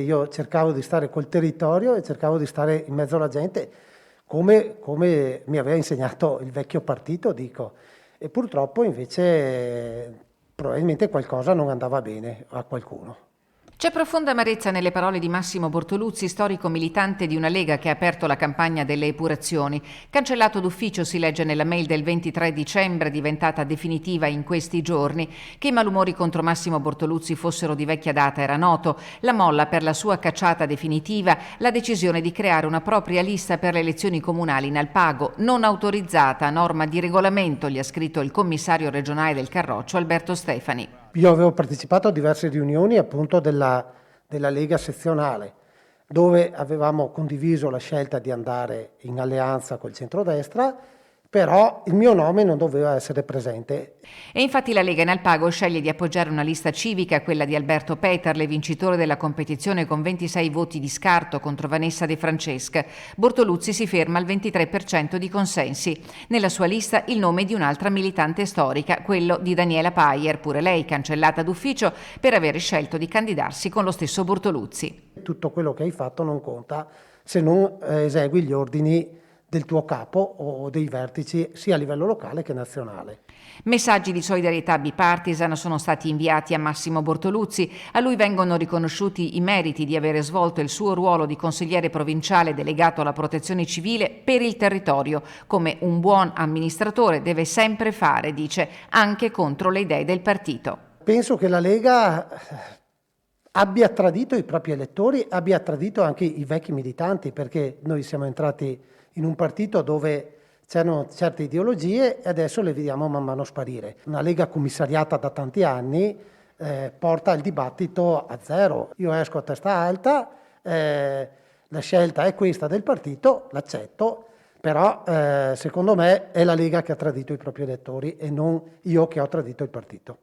Io cercavo di stare col territorio e cercavo di stare in mezzo alla gente come mi aveva insegnato il vecchio partito, dico. E purtroppo invece probabilmente qualcosa non andava bene a qualcuno. C'è profonda amarezza nelle parole di Massimo Bortoluzzi, storico militante di una Lega che ha aperto la campagna delle epurazioni. Cancellato d'ufficio, si legge nella mail del 23 dicembre, diventata definitiva in questi giorni. Che i malumori contro Massimo Bortoluzzi fossero di vecchia data era noto. La molla per la sua cacciata definitiva, la decisione di creare una propria lista per le elezioni comunali in Alpago, non autorizzata a norma di regolamento, gli ha scritto il commissario regionale del Carroccio Alberto Stefani. Io avevo partecipato a diverse riunioni appunto della Lega sezionale, dove avevamo condiviso la scelta di andare in alleanza col centrodestra, però il mio nome non doveva essere presente. E infatti la Lega in Alpago sceglie di appoggiare una lista civica, quella di Alberto Peterle, vincitore della competizione con 26 voti di scarto contro Vanessa De Francesca. Bortoluzzi si ferma al 23% di consensi. Nella sua lista il nome di un'altra militante storica, quello di Daniela Paier, pure lei cancellata d'ufficio per aver scelto di candidarsi con lo stesso Bortoluzzi. Tutto quello che hai fatto non conta se non esegui gli ordini del tuo capo o dei vertici sia a livello locale che nazionale. Messaggi di solidarietà bipartisan sono stati inviati a Massimo Bortoluzzi. A lui vengono riconosciuti i meriti di avere svolto il suo ruolo di consigliere provinciale delegato alla protezione civile per il territorio, come un buon amministratore deve sempre fare, dice, anche contro le idee del partito. Penso che la Lega abbia tradito i propri elettori, abbia tradito anche i vecchi militanti, perché noi siamo entrati in un partito dove c'erano certe ideologie e adesso le vediamo man mano sparire. Una Lega commissariata da tanti anni porta il dibattito a zero. Io esco a testa alta, la scelta è questa del partito, l'accetto, però secondo me è la Lega che ha tradito i propri elettori e non io che ho tradito il partito.